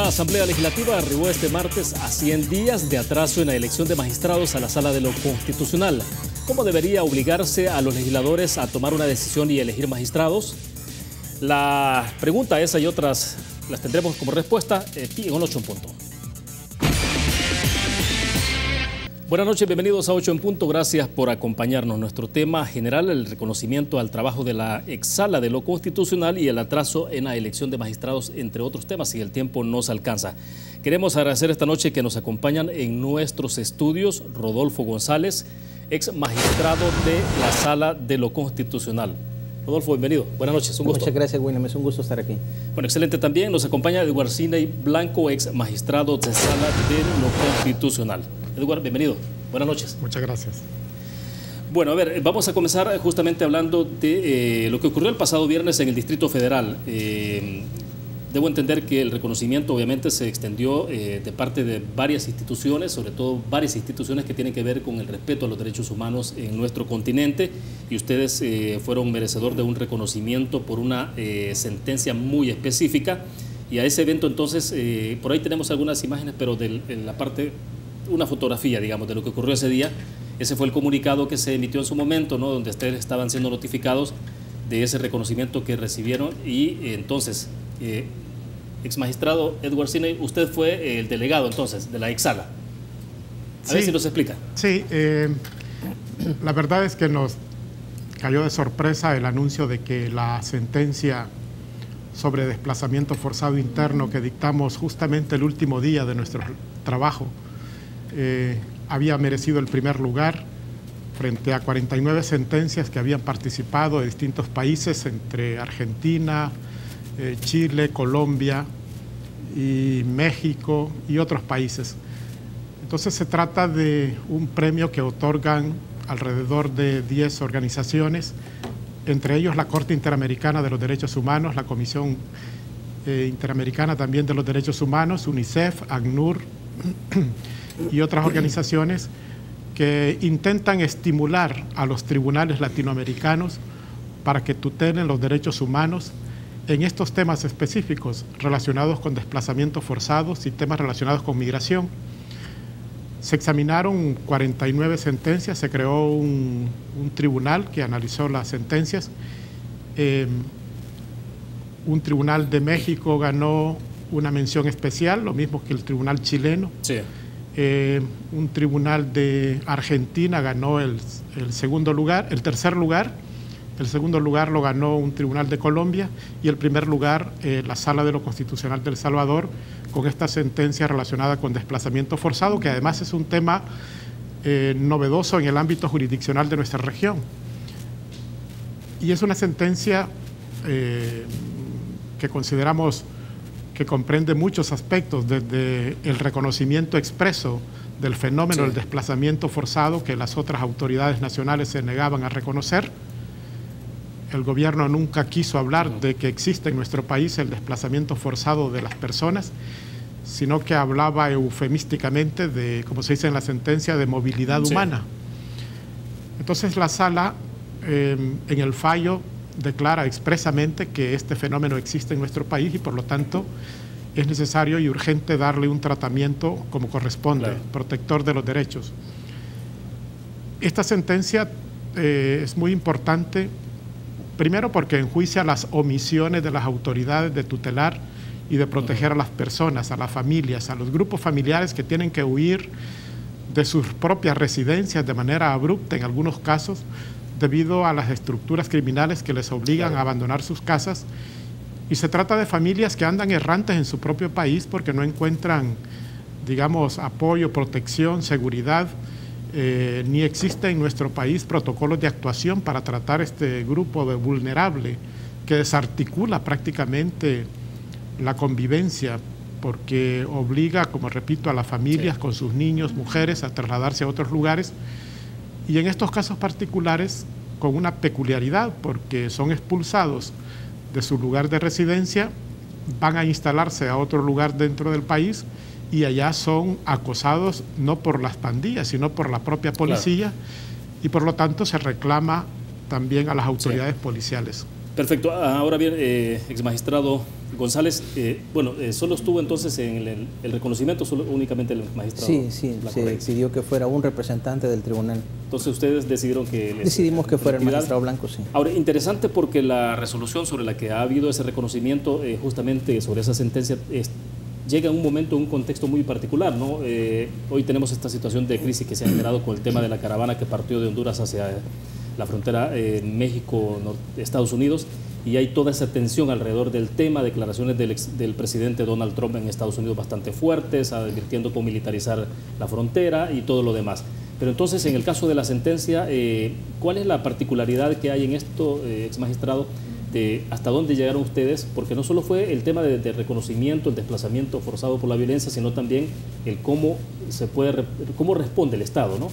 La Asamblea Legislativa arribó este martes a 100 días de atraso en la elección de magistrados a la Sala de lo Constitucional. ¿Cómo debería obligarse a los legisladores a tomar una decisión y elegir magistrados? La pregunta esa y otras las tendremos como respuesta en 8 en punto. Buenas noches, bienvenidos a 8 en punto. Gracias por acompañarnos. Nuestro tema general, el reconocimiento al trabajo de la ex-sala de lo constitucional y el atraso en la elección de magistrados, entre otros temas, si el tiempo nos alcanza. Queremos agradecer esta noche que nos acompañan en nuestros estudios Rodolfo González, ex magistrado de la Sala de lo Constitucional. Rodolfo, bienvenido. Buenas noches, un gusto. Muchas gracias, William. Es un gusto estar aquí. Bueno, excelente también. Nos acompaña Edward Siney Blanco, ex magistrado de Sala de lo Constitucional. Edward, bienvenido. Buenas noches. Muchas gracias. Bueno, a ver, vamos a comenzar justamente hablando de lo que ocurrió el pasado viernes en el Distrito Federal. Debo entender que el reconocimiento obviamente se extendió de parte de varias instituciones, sobre todo varias instituciones que tienen que ver con el respeto a los derechos humanos en nuestro continente, y ustedes fueron merecedor de un reconocimiento por una sentencia muy específica. Y a ese evento entonces, por ahí tenemos algunas imágenes, pero en la parte, una fotografía, digamos, de lo que ocurrió ese día. Ese fue el comunicado que se emitió en su momento, ¿no?, donde ustedes estaban siendo notificados de ese reconocimiento que recibieron. Y entonces, ex magistrado Edward Siney, usted fue el delegado entonces de la ex-sala. A ver si nos explica. Sí, la verdad es que nos cayó de sorpresa el anuncio de que la sentencia sobre desplazamiento forzado interno que dictamos justamente el último día de nuestro trabajo había merecido el primer lugar frente a 49 sentencias que habían participado de distintos países, entre Argentina, Chile, Colombia y México y otros países. Entonces se trata de un premio que otorgan alrededor de 10 organizaciones, entre ellos la Corte Interamericana de los Derechos Humanos, la Comisión Interamericana también de los Derechos Humanos, UNICEF, ACNUR y otras organizaciones que intentan estimular a los tribunales latinoamericanos para que tutelen los derechos humanos en estos temas específicos relacionados con desplazamientos forzados y temas relacionados con migración. Se examinaron 49 sentencias, se creó un tribunal que analizó las sentencias. Un tribunal de México ganó una mención especial, lo mismo que el tribunal chileno. Sí. Un tribunal de Argentina ganó el segundo lugar, el tercer lugar. El segundo lugar lo ganó un tribunal de Colombia y el primer lugar la Sala de lo Constitucional de El Salvador, con esta sentencia relacionada con desplazamiento forzado, que además es un tema novedoso en el ámbito jurisdiccional de nuestra región. Y es una sentencia que consideramos que comprende muchos aspectos, desde el reconocimiento expreso del fenómeno del desplazamiento forzado que las otras autoridades nacionales se negaban a reconocer. El gobierno nunca quiso hablar de que existe en nuestro país el desplazamiento forzado de las personas, sino que hablaba eufemísticamente de, como se dice en la sentencia, de movilidad humana. Entonces la sala, en el fallo, declara expresamente que este fenómeno existe en nuestro país y por lo tanto es necesario y urgente darle un tratamiento como corresponde, protector de los derechos. Esta sentencia es muy importante, primero porque enjuicia las omisiones de las autoridades de tutelar y de proteger a las personas, a las familias, a los grupos familiares que tienen que huir de sus propias residencias de manera abrupta en algunos casos, debido a las estructuras criminales que les obligan a abandonar sus casas. Y se trata de familias que andan errantes en su propio país porque no encuentran, digamos, apoyo, protección, seguridad, ni existe en nuestro país protocolos de actuación para tratar este grupo de vulnerable que desarticula prácticamente la convivencia, porque obliga, como repito, a las familias con sus niños, mujeres, a trasladarse a otros lugares. Y en estos casos particulares, con una peculiaridad, porque son expulsados de su lugar de residencia, van a instalarse a otro lugar dentro del país y allá son acosados no por las pandillas, sino por la propia policía, y por lo tanto se reclama también a las autoridades policiales. Perfecto. Ahora bien, exmagistrado González, solo estuvo entonces en el reconocimiento, solo únicamente el magistrado. Sí, se pidió que fuera un representante del tribunal. Entonces ustedes decidieron que... Decidimos que fuera el magistrado Blanco, sí. Ahora, interesante porque la resolución sobre la que ha habido ese reconocimiento, justamente sobre esa sentencia, llega en un momento, en un contexto muy particular, ¿no? Hoy tenemos esta situación de crisis que se ha generado con el tema de la caravana que partió de Honduras hacia la frontera México-Estados Unidos, y hay toda esa tensión alrededor del tema, declaraciones del presidente Donald Trump en Estados Unidos bastante fuertes, advirtiendo con militarizar la frontera y todo lo demás. Pero entonces, en el caso de la sentencia, ¿cuál es la particularidad que hay en esto, exmagistrado, de hasta dónde llegaron ustedes? Porque no solo fue el tema de reconocimiento, el desplazamiento forzado por la violencia, sino también el cómo responde el Estado, ¿no?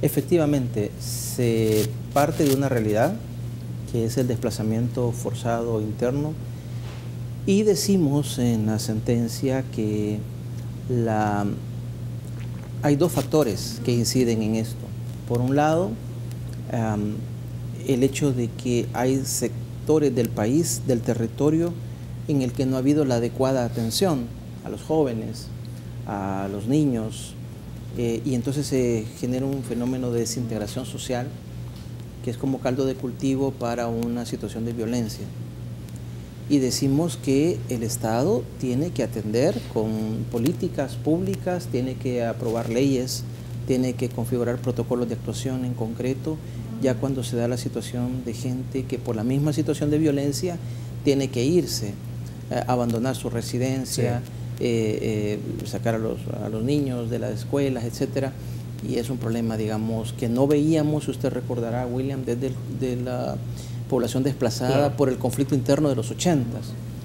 Efectivamente, se parte de una realidad que es el desplazamiento forzado interno, y decimos en la sentencia que hay dos factores que inciden en esto. Por un lado, el hecho de que hay sectores del país, del territorio, en el que no ha habido la adecuada atención a los jóvenes, a los niños, y entonces se genera un fenómeno de desintegración social que es como caldo de cultivo para una situación de violencia. Y decimos que el Estado tiene que atender con políticas públicas, tiene que aprobar leyes, tiene que configurar protocolos de actuación en concreto, ya cuando se da la situación de gente que por la misma situación de violencia tiene que irse, abandonar su residencia, sí, sacar a los niños de las escuelas, etcétera. Y es un problema, digamos, que no veíamos, usted recordará, William, desde la población desplazada, claro, por el conflicto interno de los 80s.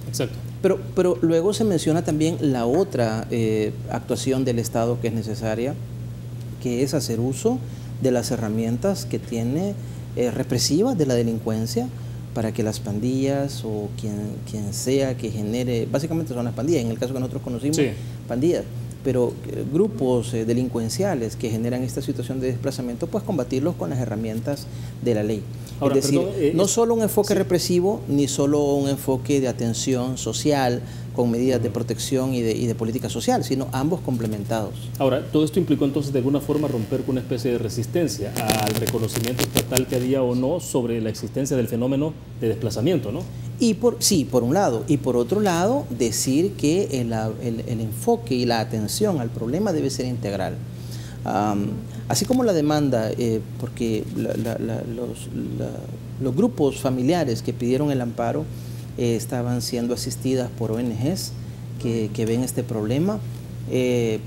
Exacto. Pero luego se menciona también la otra actuación del Estado que es necesaria, que es hacer uso de las herramientas que tiene represivas de la delincuencia, para que las pandillas o quien sea que genere, básicamente son las pandillas, en el caso que nosotros conocimos, sí, pandillas, pero grupos delincuenciales que generan esta situación de desplazamiento, pues combatirlos con las herramientas de la ley. Ahora, es decir, perdón, no solo un enfoque, sí, represivo, ni solo un enfoque de atención social con medidas de protección y de política social, sino ambos complementados. Ahora, todo esto implicó entonces de alguna forma romper con una especie de resistencia al reconocimiento estatal que había o no sobre la existencia del fenómeno de desplazamiento, ¿no? Sí, por un lado. Y por otro lado, decir que el enfoque y la atención al problema debe ser integral. Así como la demanda, porque los grupos familiares que pidieron el amparo estaban siendo asistidas por ONGs que ven este problema,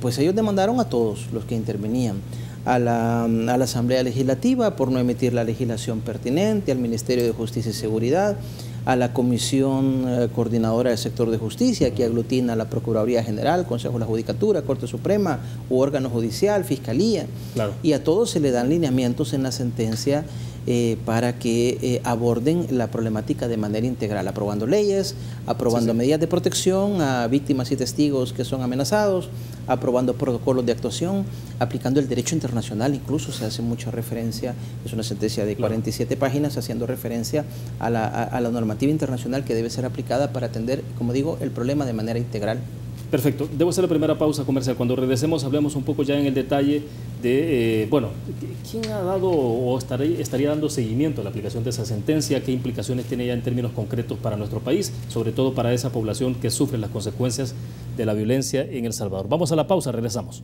pues ellos demandaron a todos los que intervenían. A la Asamblea Legislativa por no emitir la legislación pertinente, al Ministerio de Justicia y Seguridad, a la Comisión Coordinadora del Sector de Justicia, que aglutina la Procuraduría General, Consejo de la Judicatura, Corte Suprema, u órgano judicial, Fiscalía. Claro. Y a todos se le dan lineamientos en la sentencia para que aborden la problemática de manera integral, aprobando leyes, aprobando medidas de protección a víctimas y testigos que son amenazados, aprobando protocolos de actuación, aplicando el derecho internacional. Incluso se hace mucha referencia, es una sentencia de 47 páginas, haciendo referencia a la normativa internacional que debe ser aplicada para atender, como digo, el problema de manera integral. Perfecto. Debo hacer la primera pausa comercial. Cuando regresemos hablemos un poco ya en el detalle de, ¿quién ha dado o estaría dando seguimiento a la aplicación de esa sentencia? ¿Qué implicaciones tiene ya en términos concretos para nuestro país? Sobre todo para esa población que sufre las consecuencias de la violencia en El Salvador. Vamos a la pausa, regresamos.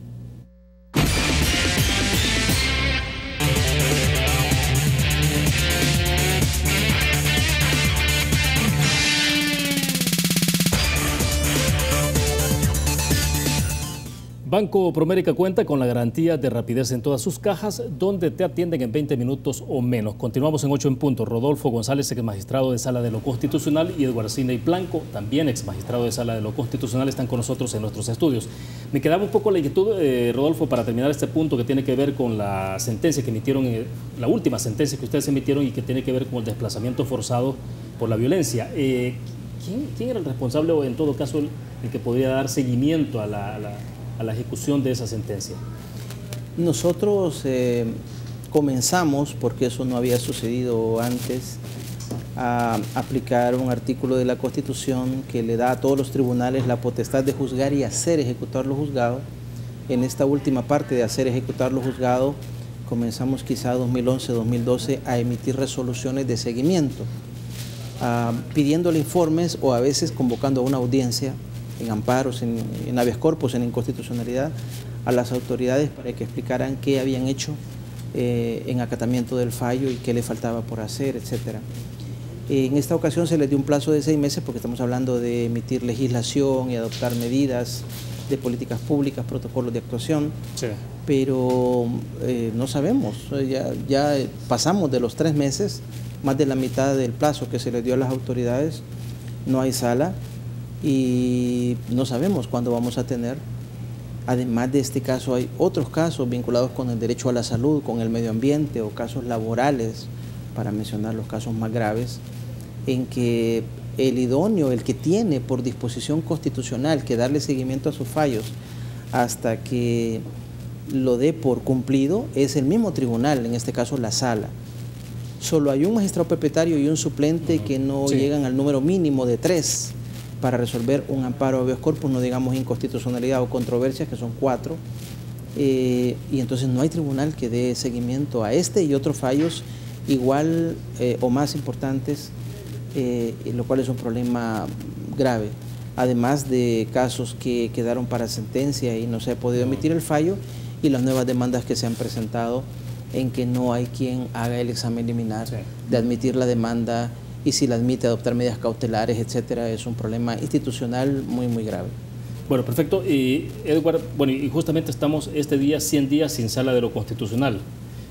Banco Promérica cuenta con la garantía de rapidez en todas sus cajas, donde te atienden en 20 minutos o menos. Continuamos en 8 en punto. Rodolfo González, exmagistrado de Sala de lo Constitucional, y Eduardo Sidney Blanco, también exmagistrado de Sala de lo Constitucional, están con nosotros en nuestros estudios. Me quedaba un poco la inquietud, Rodolfo, para terminar este punto que tiene que ver con la sentencia que emitieron, la última sentencia que ustedes emitieron y que tiene que ver con el desplazamiento forzado por la violencia. ¿Quién era el responsable o en todo caso el que podría dar seguimiento a la ejecución de esa sentencia? Nosotros comenzamos, porque eso no había sucedido antes, a aplicar un artículo de la Constitución que le da a todos los tribunales la potestad de juzgar y hacer ejecutar lo juzgado. En esta última parte de hacer ejecutar lo juzgado, comenzamos quizá 2011-2012 a emitir resoluciones de seguimiento, pidiéndole informes o a veces convocando a una audiencia en amparos, en habeas corpus, en inconstitucionalidad, a las autoridades para que explicaran qué habían hecho en acatamiento del fallo y qué le faltaba por hacer, etcétera. En esta ocasión se les dio un plazo de 6 meses porque estamos hablando de emitir legislación y adoptar medidas de políticas públicas, protocolos de actuación, sí. Pero no sabemos, ya pasamos de los 3 meses, más de la mitad del plazo que se les dio a las autoridades, no hay sala y no sabemos cuándo vamos a tener. Además de este caso hay otros casos vinculados con el derecho a la salud, con el medio ambiente o casos laborales, para mencionar los casos más graves, en que el idóneo, el que tiene por disposición constitucional que darle seguimiento a sus fallos hasta que lo dé por cumplido, es el mismo tribunal, en este caso la sala. Solo hay un magistrado propietario y un suplente que no llegan al número mínimo de 3 para resolver un amparo habeas corpus, no digamos inconstitucionalidad o controversias, que son 4. Y entonces no hay tribunal que dé seguimiento a este y otros fallos igual o más importantes, lo cual es un problema grave. Además de casos que quedaron para sentencia y no se ha podido emitir el fallo, y las nuevas demandas que se han presentado en que no hay quien haga el examen liminar de admitir la demanda y si la admite adoptar medidas cautelares, etcétera. Es un problema institucional muy, muy grave. Bueno, perfecto. Y Edward, bueno, y justamente estamos este día 100 días sin sala de lo constitucional.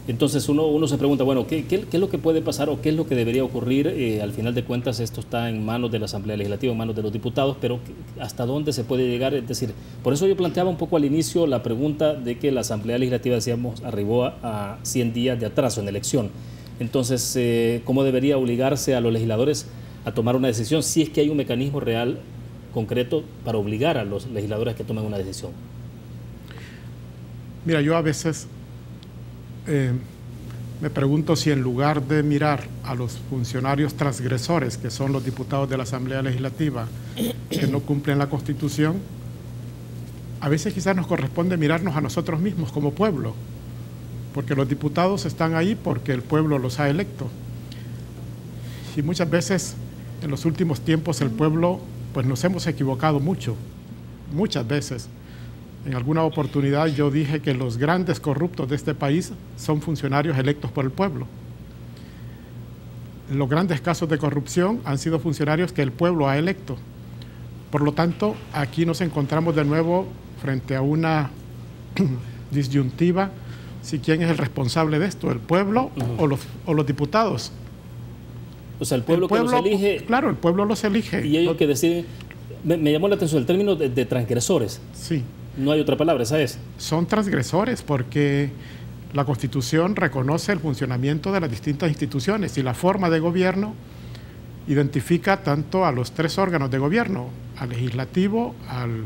Entonces uno se pregunta, bueno, ¿qué es lo que puede pasar o qué es lo que debería ocurrir? Al final de cuentas esto está en manos de la Asamblea Legislativa, en manos de los diputados, pero ¿hasta dónde se puede llegar? Es decir, por eso yo planteaba un poco al inicio la pregunta de que la Asamblea Legislativa, decíamos, arribó a 100 días de atraso en elección. Entonces, ¿cómo debería obligarse a los legisladores a tomar una decisión si es que hay un mecanismo real, concreto, para obligar a los legisladores a que tomen una decisión? Mira, yo a veces me pregunto si en lugar de mirar a los funcionarios transgresores, que son los diputados de la Asamblea Legislativa, que no cumplen la Constitución, a veces quizás nos corresponde mirarnos a nosotros mismos como pueblo, porque los diputados están ahí porque el pueblo los ha electo. Y muchas veces, en los últimos tiempos, el pueblo, pues nos hemos equivocado mucho, muchas veces. En alguna oportunidad yo dije que los grandes corruptos de este país son funcionarios electos por el pueblo. Los grandes casos de corrupción han sido funcionarios que el pueblo ha electo. Por lo tanto, aquí nos encontramos de nuevo frente a una disyuntiva, si quién es el responsable de esto, el pueblo o los diputados. O sea, el pueblo que los elige. Claro, el pueblo los elige. Y ellos que deciden. Me llamó la atención el término de transgresores. Sí. No hay otra palabra, ¿sabes? Son transgresores porque la Constitución reconoce el funcionamiento de las distintas instituciones y la forma de gobierno identifica tanto a los 3 órganos de gobierno, al legislativo, al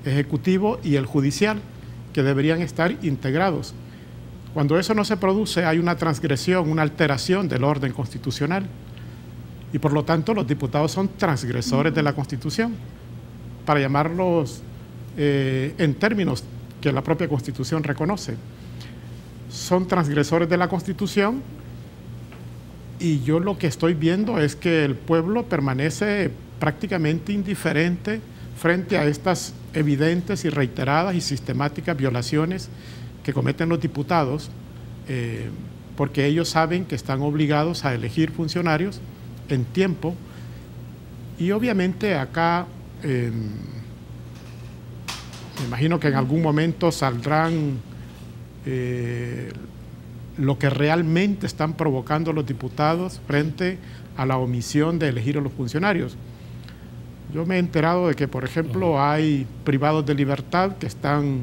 ejecutivo y el judicial, que deberían estar integrados. Cuando eso no se produce, hay una transgresión, una alteración del orden constitucional y por lo tanto los diputados son transgresores de la Constitución, para llamarlos en términos que la propia Constitución reconoce. Son transgresores de la Constitución y yo lo que estoy viendo es que el pueblo permanece prácticamente indiferente frente a estas evidentes y reiteradas y sistemáticas violaciones que cometen los diputados, porque ellos saben que están obligados a elegir funcionarios en tiempo y obviamente acá me imagino que en algún momento saldrán lo que realmente están provocando los diputados frente a la omisión de elegir a los funcionarios. Yo me he enterado de que, por ejemplo, hay privados de libertad que están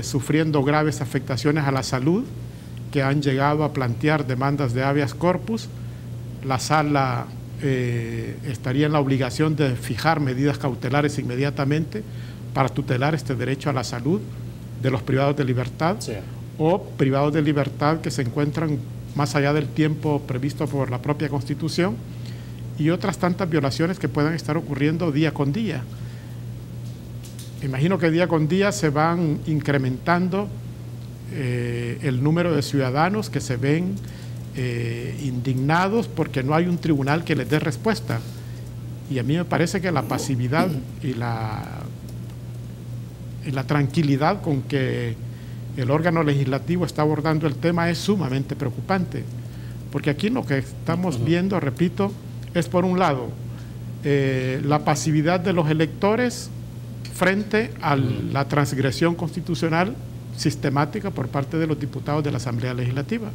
sufriendo graves afectaciones a la salud, que han llegado a plantear demandas de habeas corpus. La sala estaría en la obligación de fijar medidas cautelares inmediatamente para tutelar este derecho a la salud de los privados de libertad, o privados de libertad que se encuentran más allá del tiempo previsto por la propia Constitución y otras tantas violaciones que puedan estar ocurriendo día con día. Imagino que día con día se van incrementando el número de ciudadanos que se ven indignados porque no hay un tribunal que les dé respuesta. Y a mí me parece que la pasividad y la tranquilidad con que el órgano legislativo está abordando el tema es sumamente preocupante. Porque aquí lo que estamos viendo, repito, es por un lado la pasividad de los electores frente a la transgresión constitucional sistemática por parte de los diputados de la Asamblea Legislativa.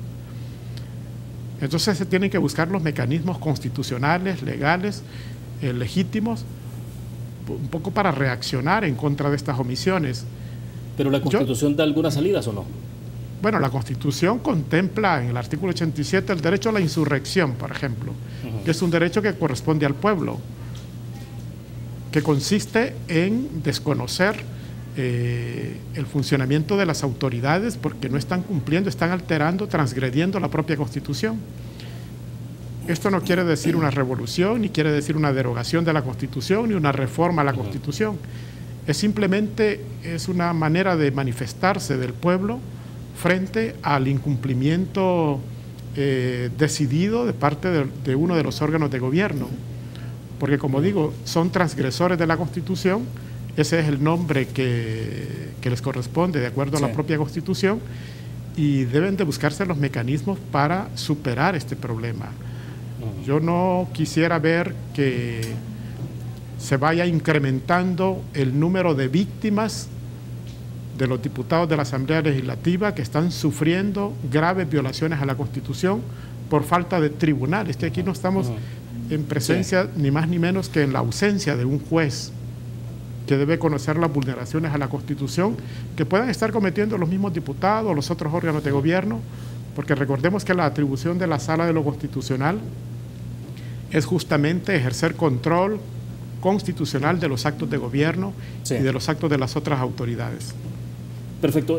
Entonces se tienen que buscar los mecanismos constitucionales, legales, legítimos, un poco para reaccionar en contra de estas omisiones. ¿Pero la Constitución da algunas salidas o no? Bueno, la Constitución contempla en el artículo 87 el derecho a la insurrección, por ejemplo, que es un derecho que corresponde al pueblo, que consiste en desconocer el funcionamiento de las autoridades porque no están cumpliendo, están alterando, transgrediendo la propia Constitución. Esto no quiere decir una revolución, ni quiere decir una derogación de la Constitución, ni una reforma a la Constitución. Es simplemente una manera de manifestarse del pueblo frente al incumplimiento decidido de parte de uno de los órganos de gobierno. Porque, como digo, son transgresores de la Constitución, ese es el nombre que les corresponde de acuerdo a la propia Constitución, y deben de buscarse los mecanismos para superar este problema. Yo no quisiera ver que se vaya incrementando el número de víctimas de los diputados de la Asamblea Legislativa que están sufriendo graves violaciones a la Constitución por falta de tribunales. Que aquí no estamos en presencia ni más ni menos que en la ausencia de un juez que debe conocer las vulneraciones a la Constitución que puedan estar cometiendo los mismos diputados o los otros órganos de gobierno, porque recordemos que la atribución de la Sala de lo Constitucional es justamente ejercer control constitucional de los actos de gobierno y de los actos de las otras autoridades. Perfecto.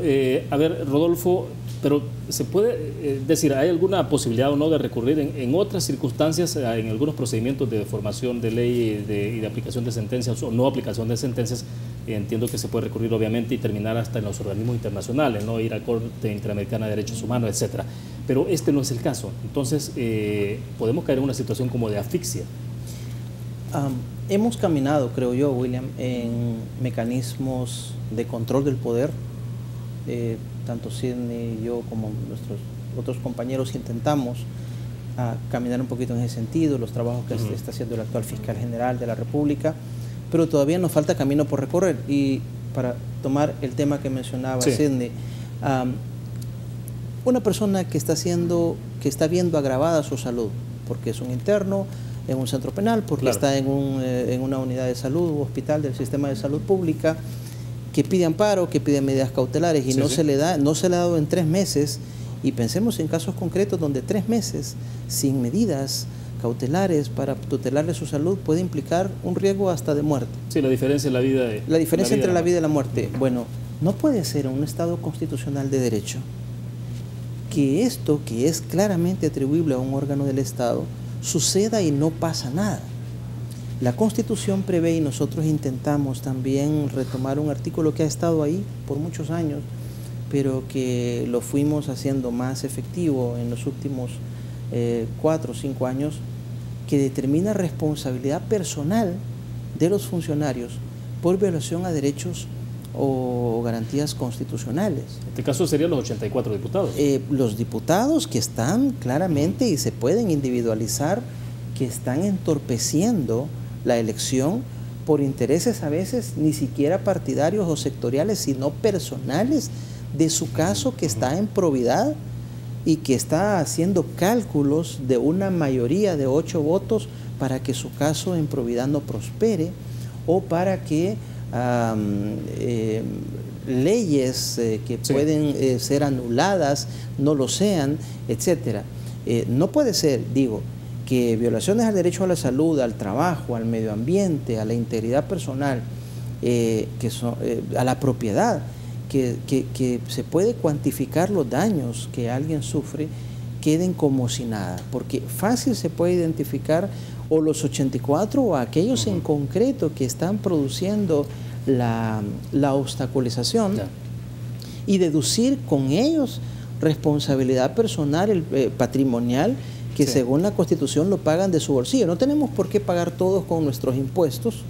A ver, Rodolfo, pero ¿se puede decir, hay alguna posibilidad o no de recurrir en otras circunstancias, en algunos procedimientos de formación de ley y de aplicación de sentencias o no aplicación de sentencias? Entiendo que se puede recurrir obviamente y terminar hasta en los organismos internacionales, ¿no? Ir a Corte Interamericana de Derechos Humanos, etcétera. Pero este no es el caso. Entonces, podemos caer en una situación como de asfixia. Hemos caminado, creo yo, William, en mecanismos de control del poder. Tanto Sidney, yo como nuestros otros compañeros intentamos caminar un poquito en ese sentido, los trabajos que está haciendo el actual fiscal general de la República, pero todavía nos falta camino por recorrer. Y para tomar el tema que mencionaba Sidney, una persona que está viendo agravada su salud, porque es un interno en un centro penal, porque está en una unidad de salud, hospital del sistema de salud pública, que pide amparo, que pide medidas cautelares y no se le ha dado en 3 meses, y pensemos en casos concretos donde 3 meses sin medidas cautelares para tutelarle su salud puede implicar un riesgo hasta de muerte. Sí, la diferencia en la vida. La diferencia entre la vida y la muerte. Bueno, no puede ser en un Estado constitucional de derecho que esto, que es claramente atribuible a un órgano del Estado, suceda y no pasa nada. La Constitución prevé, y nosotros intentamos también retomar un artículo que ha estado ahí por muchos años, pero que lo fuimos haciendo más efectivo en los últimos 4 o 5 años, que determina responsabilidad personal de los funcionarios por violación a derechos o garantías constitucionales. En este caso serían los 84 diputados. Los diputados que están claramente y se pueden individualizar, que están entorpeciendo la elección por intereses a veces ni siquiera partidarios o sectoriales, sino personales de su caso, que está en probidad y que está haciendo cálculos de una mayoría de 8 votos para que su caso en probidad no prospere, o para que leyes que pueden ser anuladas no lo sean, etcétera. No puede ser, digo, que violaciones al derecho a la salud, al trabajo, al medio ambiente, a la integridad personal, a la propiedad, que se puede cuantificar los daños que alguien sufre, queden como si nada, porque fácil se puede identificar o los 84 o aquellos en concreto que están produciendo la obstaculización y deducir con ellos responsabilidad personal, patrimonial, que según la Constitución lo pagan de su bolsillo. No tenemos por qué pagar todos con nuestros impuestos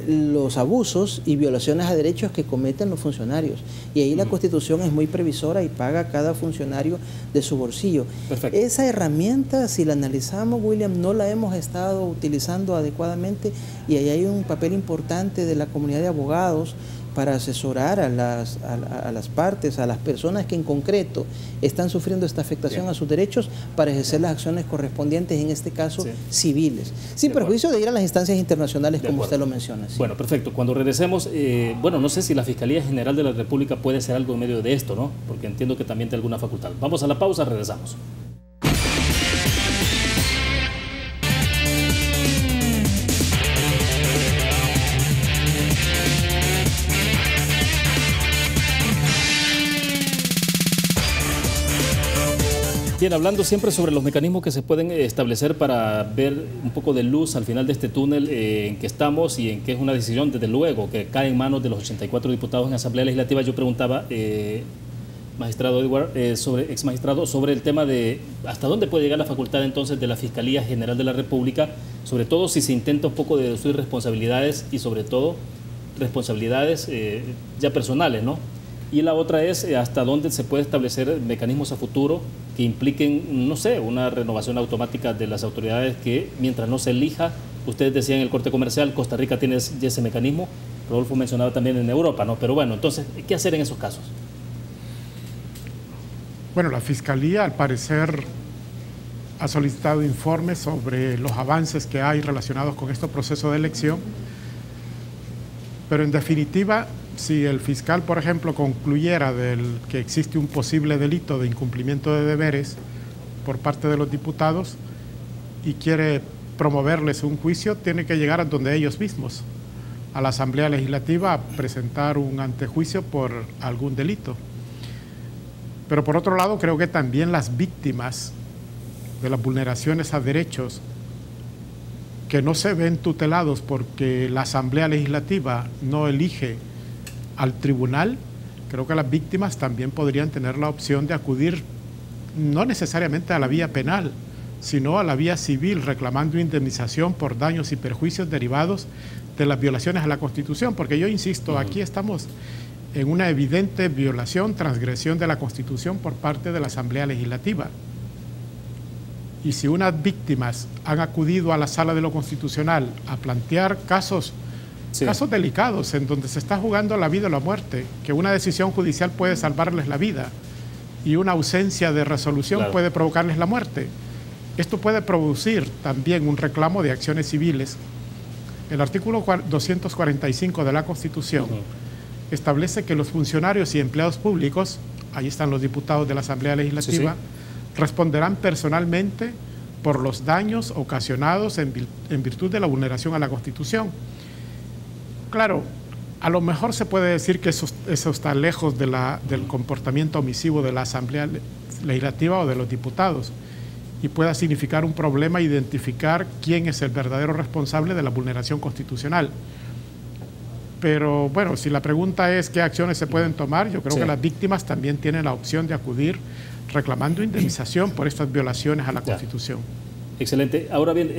los abusos y violaciones a derechos que cometen los funcionarios. Y ahí la Constitución es muy previsora y paga a cada funcionario de su bolsillo. Perfecto. Esa herramienta, si la analizamos, William, no la hemos estado utilizando adecuadamente, y ahí hay un papel importante de la comunidad de abogados para asesorar a las partes, a las personas que en concreto están sufriendo esta afectación a sus derechos, para ejercer las acciones correspondientes, en este caso civiles, sin perjuicio de ir a las instancias internacionales, como usted lo menciona. Bueno, perfecto. Cuando regresemos, bueno, no sé si la Fiscalía General de la República puede hacer algo en medio de esto, ¿no? Porque entiendo que también tiene alguna facultad. Vamos a la pausa, regresamos. Bien, hablando siempre sobre los mecanismos que se pueden establecer para ver un poco de luz al final de este túnel en que estamos, y en que es una decisión, desde luego, que cae en manos de los 84 diputados en Asamblea Legislativa. Yo preguntaba, magistrado Edward, ex magistrado, sobre el tema de hasta dónde puede llegar la facultad entonces de la Fiscalía General de la República, sobre todo si se intenta un poco de deducir responsabilidades, y sobre todo responsabilidades ya personales, ¿no? Y la otra es hasta dónde se puede establecer mecanismos a futuro que impliquen, no sé, una renovación automática de las autoridades, que mientras no se elija, ustedes decían en el corte comercial, Costa Rica tiene ya ese mecanismo, Rodolfo mencionaba también en Europa, ¿no? Pero bueno, entonces, ¿qué hacer en esos casos? Bueno, la Fiscalía, al parecer, ha solicitado informes sobre los avances que hay relacionados con este proceso de elección, pero en definitiva, si el fiscal, por ejemplo, concluyera que existe un posible delito de incumplimiento de deberes por parte de los diputados y quiere promoverles un juicio, tiene que llegar a donde ellos mismos, a la Asamblea Legislativa, a presentar un antejuicio por algún delito. Pero por otro lado, creo que también las víctimas de las vulneraciones a derechos que no se ven tutelados porque la Asamblea Legislativa no elige al tribunal, creo que las víctimas también podrían tener la opción de acudir no necesariamente a la vía penal, sino a la vía civil, reclamando indemnización por daños y perjuicios derivados de las violaciones a la Constitución, porque yo insisto, aquí estamos en una evidente violación, transgresión de la Constitución por parte de la Asamblea Legislativa. Y si unas víctimas han acudido a la Sala de lo Constitucional a plantear casos delicados en donde se está jugando la vida o la muerte, que una decisión judicial puede salvarles la vida y una ausencia de resolución puede provocarles la muerte, esto puede producir también un reclamo de acciones civiles. El artículo 245 de la Constitución establece que los funcionarios y empleados públicos, ahí están los diputados de la Asamblea Legislativa, responderán personalmente por los daños ocasionados en virtud de la vulneración a la Constitución. Claro, a lo mejor se puede decir que eso está lejos del comportamiento omisivo de la Asamblea Legislativa o de los diputados, y pueda significar un problema identificar quién es el verdadero responsable de la vulneración constitucional. Pero bueno, si la pregunta es qué acciones se pueden tomar, yo creo que las víctimas también tienen la opción de acudir reclamando indemnización por estas violaciones a la Constitución. Excelente. Ahora bien,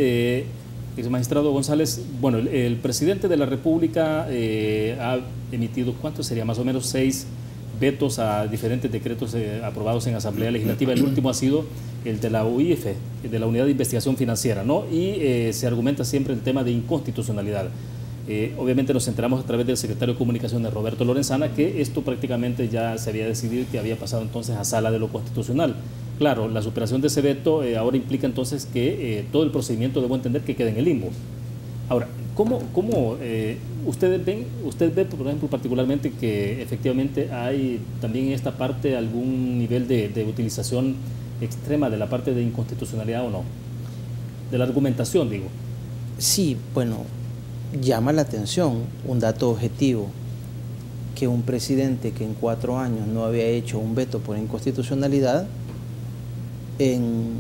ex magistrado González, bueno, el presidente de la República ha emitido, ¿cuánto sería? Más o menos 6 vetos a diferentes decretos aprobados en Asamblea Legislativa. El último ha sido el de la UIF, de la Unidad de Investigación Financiera, ¿no? Y se argumenta siempre el tema de inconstitucionalidad. Obviamente nos enteramos a través del secretario de Comunicaciones, Roberto Lorenzana, que esto prácticamente ya se había decidido, que había pasado entonces a Sala de lo Constitucional. Claro, la superación de ese veto ahora implica entonces que todo el procedimiento, debo entender, que quede en el limbo. Ahora, ¿cómo usted ve, por ejemplo, particularmente que efectivamente hay también en esta parte algún nivel de utilización extrema de la parte de inconstitucionalidad o no? De la argumentación, digo. Sí, bueno, llama la atención un dato objetivo, que un presidente que en 4 años no había hecho un veto por inconstitucionalidad en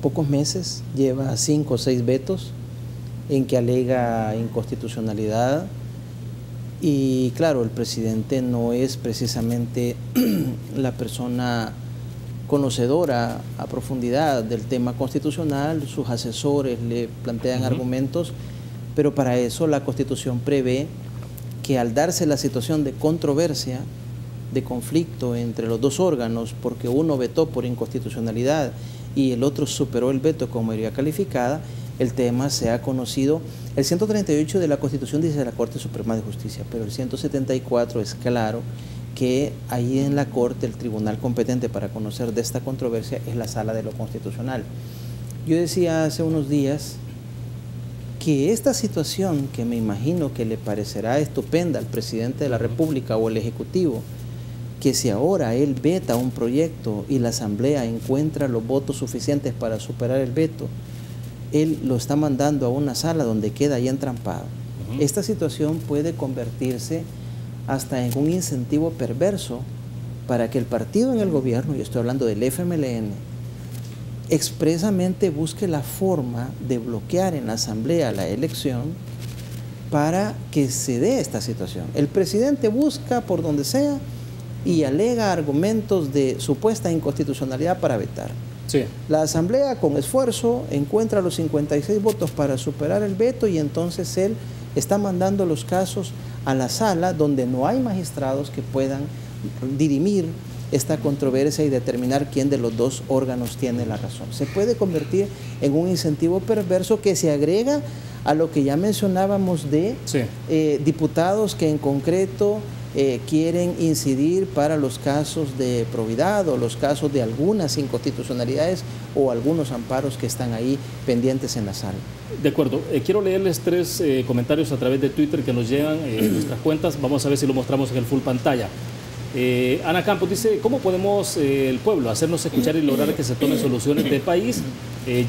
pocos meses lleva 5 o 6 vetos en que alega inconstitucionalidad. Y claro, el presidente no es precisamente la persona conocedora a profundidad del tema constitucional, sus asesores le plantean argumentos, pero para eso la Constitución prevé que al darse la situación de controversia, de conflicto entre los dos órganos, porque uno vetó por inconstitucionalidad y el otro superó el veto con mayoría calificada, el tema se ha conocido. El 138 de la Constitución dice la Corte Suprema de Justicia, pero el 174 es claro que ahí en la Corte el tribunal competente para conocer de esta controversia es la Sala de lo Constitucional. Yo decía hace unos días que esta situación, que me imagino que le parecerá estupenda al presidente de la República o el Ejecutivo, que si ahora él veta un proyecto y la Asamblea encuentra los votos suficientes para superar el veto, él lo está mandando a una sala donde queda ahí entrampado. Esta situación puede convertirse hasta en un incentivo perverso para que el partido en el gobierno, y estoy hablando del FMLN, expresamente busque la forma de bloquear en la Asamblea la elección para que se dé esta situación. El presidente busca por donde sea y alega argumentos de supuesta inconstitucionalidad para vetar. Sí. La Asamblea con esfuerzo encuentra los 56 votos para superar el veto y entonces él está mandando los casos a la sala donde no hay magistrados que puedan dirimir esta controversia y determinar quién de los dos órganos tiene la razón. Se puede convertir en un incentivo perverso que se agrega a lo que ya mencionábamos de diputados que en concreto quieren incidir para los casos de probidad o los casos de algunas inconstitucionalidades o algunos amparos que están ahí pendientes en la sala. De acuerdo. Quiero leerles 3 comentarios a través de Twitter que nos llegan en nuestras cuentas. Vamos a ver si lo mostramos en el full pantalla. Ana Campos dice, ¿cómo podemos el pueblo hacernos escuchar y lograr que se tomen soluciones de país?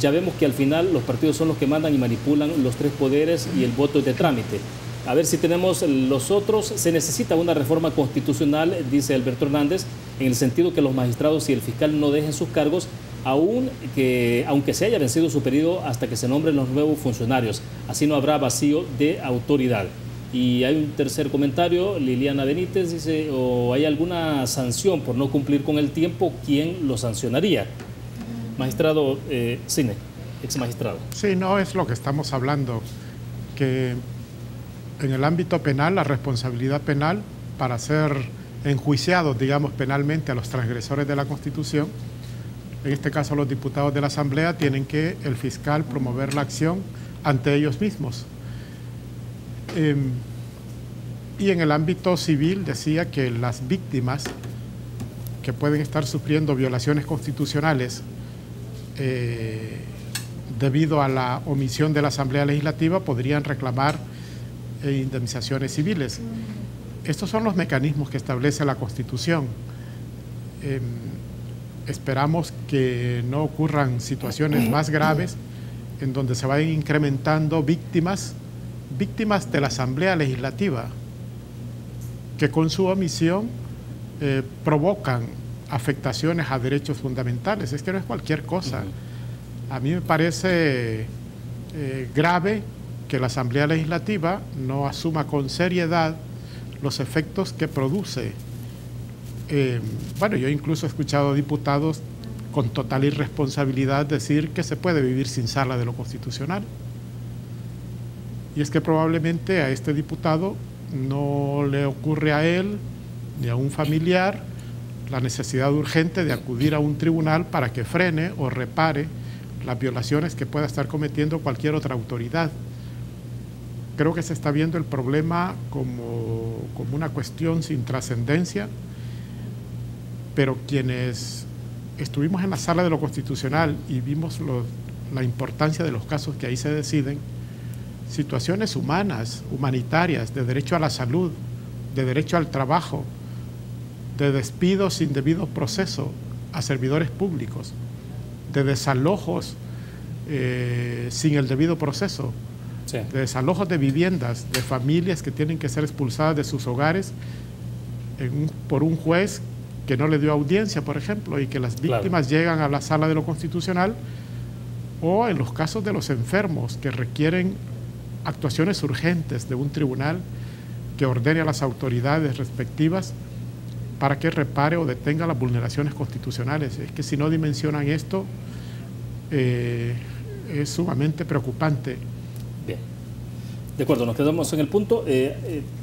Ya vemos que al final los partidos son los que mandan y manipulan los 3 poderes y el voto es de trámite. A ver si tenemos los otros. Se necesita una reforma constitucional, dice Alberto Hernández, en el sentido que los magistrados y el fiscal no dejen sus cargos, aunque se haya vencido su periodo hasta que se nombren los nuevos funcionarios. Así no habrá vacío de autoridad. Y hay un tercer comentario, Liliana Benítez dice, ¿o hay alguna sanción por no cumplir con el tiempo? ¿Quién lo sancionaría? Magistrado Cine, ex magistrado. Sí, no es lo que estamos hablando, que en el ámbito penal, la responsabilidad penal para ser enjuiciados, digamos, penalmente a los transgresores de la Constitución, en este caso los diputados de la Asamblea, tienen que el fiscal promover la acción ante ellos mismos. Y en el ámbito civil decía que las víctimas que pueden estar sufriendo violaciones constitucionales debido a la omisión de la Asamblea Legislativa podrían reclamar indemnizaciones civiles. Estos son los mecanismos que establece la Constitución. Esperamos que no ocurran situaciones más graves en donde se vayan incrementando víctimas de la Asamblea Legislativa que con su omisión provocan afectaciones a derechos fundamentales. Es que no es cualquier cosa. A mí me parece grave que la Asamblea Legislativa no asuma con seriedad los efectos que produce. Bueno, yo incluso he escuchado diputados con total irresponsabilidad decir que se puede vivir sin sala de lo constitucional. Y es que probablemente a este diputado no le ocurre a él ni a un familiar la necesidad urgente de acudir a un tribunal para que frene o repare las violaciones que pueda estar cometiendo cualquier otra autoridad. Creo que se está viendo el problema como una cuestión sin trascendencia, pero quienes estuvimos en la sala de lo constitucional y vimos la importancia de los casos que ahí se deciden, situaciones humanas, humanitarias, de derecho a la salud, de derecho al trabajo, de despidos sin debido proceso a servidores públicos, de desalojos sin el debido proceso, de desalojos de viviendas, de familias que tienen que ser expulsadas de sus hogares por un juez que no le dio audiencia, por ejemplo, y que las víctimas llegan a la sala de lo constitucional, o en los casos de los enfermos que requieren actuaciones urgentes de un tribunal que ordene a las autoridades respectivas para que repare o detenga las vulneraciones constitucionales. Es que si no dimensionan esto, es sumamente preocupante. Bien. De acuerdo, nos quedamos en el punto.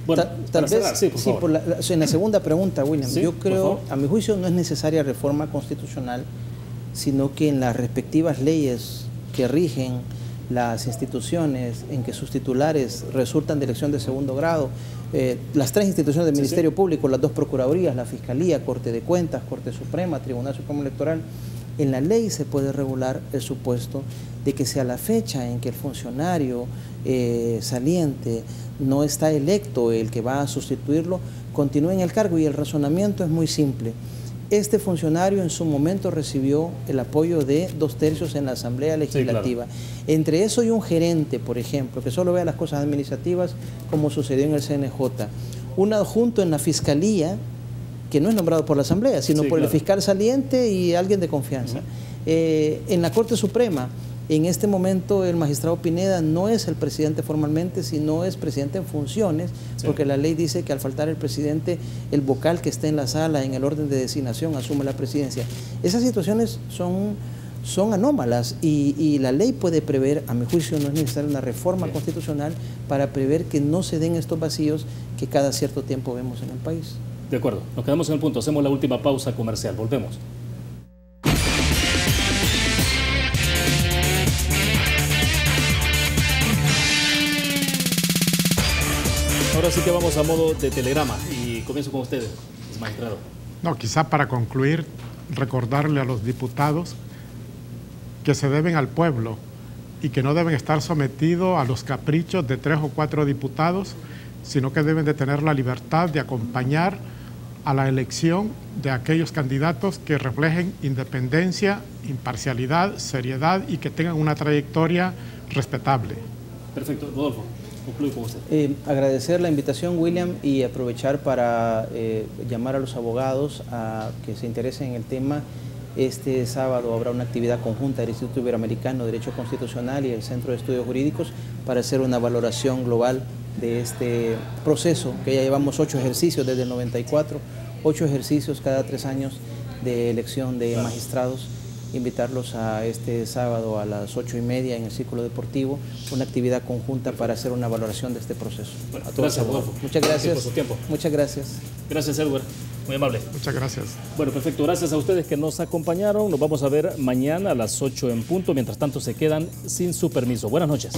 Bueno, tal vez, cerrar, sí, por favor. En la segunda pregunta, William, Sí, yo creo, a mi juicio, no es necesaria reforma constitucional, sino que en las respectivas leyes que rigen las instituciones en que sus titulares resultan de elección de segundo grado, las tres instituciones del Ministerio Público, las dos Procuradurías, la Fiscalía, Corte de Cuentas, Corte Suprema, Tribunal Supremo Electoral, en la ley se puede regular el supuesto de que sea la fecha en que el funcionario saliente no está electo, el que va a sustituirlo, continúe en el cargo, y el razonamiento es muy simple. Este funcionario en su momento recibió el apoyo de 2/3 en la Asamblea Legislativa. Sí, claro. Entre eso y un gerente, por ejemplo, que solo vea las cosas administrativas, como sucedió en el CNJ. Un adjunto en la Fiscalía, que no es nombrado por la Asamblea, sino por el fiscal saliente y alguien de confianza. En la Corte Suprema, en este momento el magistrado Pineda no es el presidente formalmente, sino es presidente en funciones, porque la ley dice que al faltar el presidente, el vocal que esté en la sala en el orden de designación asume la presidencia. Esas situaciones son anómalas y la ley puede prever, a mi juicio no es necesaria una reforma constitucional para prever que no se den estos vacíos que cada cierto tiempo vemos en el país. De acuerdo, nos quedamos en el punto, hacemos la última pausa comercial, volvemos. Ahora sí que vamos a modo de telegrama y comienzo con ustedes, magistrado. No, quizá para concluir, recordarle a los diputados que se deben al pueblo y que no deben estar sometidos a los caprichos de 3 o 4 diputados, sino que deben de tener la libertad de acompañar a la elección de aquellos candidatos que reflejen independencia, imparcialidad, seriedad y que tengan una trayectoria respetable. Perfecto, Rodolfo. Concluyo con usted. Agradecer la invitación, William, y aprovechar para llamar a los abogados a que se interesen en el tema. Este sábado habrá una actividad conjunta del Instituto Iberoamericano de Derecho Constitucional y el Centro de Estudios Jurídicos para hacer una valoración global de este proceso, que ya llevamos 8 ejercicios desde el 94, 8 ejercicios cada 3 años de elección de magistrados. Invitarlos a este sábado a las 8:30 en el Círculo Deportivo, una actividad conjunta para hacer una valoración de este proceso. Bueno, gracias, Rodolfo. Muchas gracias. Por su tiempo. Muchas gracias. Gracias, Edward. Muy amable. Muchas gracias. Bueno, perfecto. Gracias a ustedes que nos acompañaron. Nos vamos a ver mañana a las 8 en punto. Mientras tanto, se quedan sin su permiso. Buenas noches.